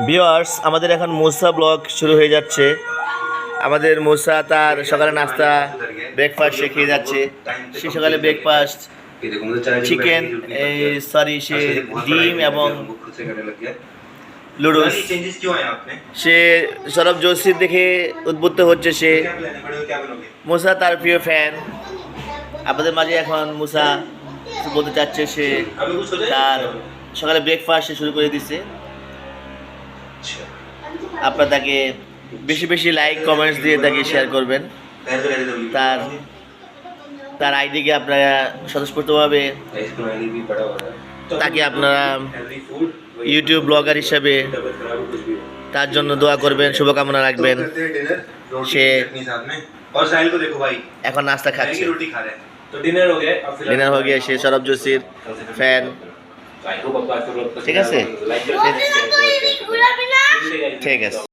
Viewers, আমাদের এখন মুসা blog শুরু হয়ে যাচ্ছে। আমাদের মুসা তার সকালে নাস্তা ব্রেকফাস্ট সে খেয়ে যাচ্ছে। সে সকালে ব্রেকফাস্ট চিকেন সে ডিম এবং লুডুস। সে সৌরভ জোশীর দেখে উদ্বুদ্ধ হচ্ছে। সে মুসা তার প্রিয় ফ্যান। আপনাদের মাঝে এখন মুসা বলতে চাচ্ছে সে তার সকালে ব্রেকফাস্ট শুরু করে দিচ্ছে। আপনারা তাকে বেশি বেশি লাইক কমেন্টস দিয়ে তাকে শেয়ার করবেন। তার আইডিকে আপনারা স্বতঃস্ফূর্তভাবে তাকে আপনারা ইউটিউব ব্লগার হিসাবে তার জন্য দোয়া করবেন, শুভকামনা রাখবেন। সে এখন নাস্তা খাচ্ছে। ডিনার হয়ে গিয়ে সে সৌরভ জোশীর ফ্যান। ঠিক আছে, ঠিক আছে।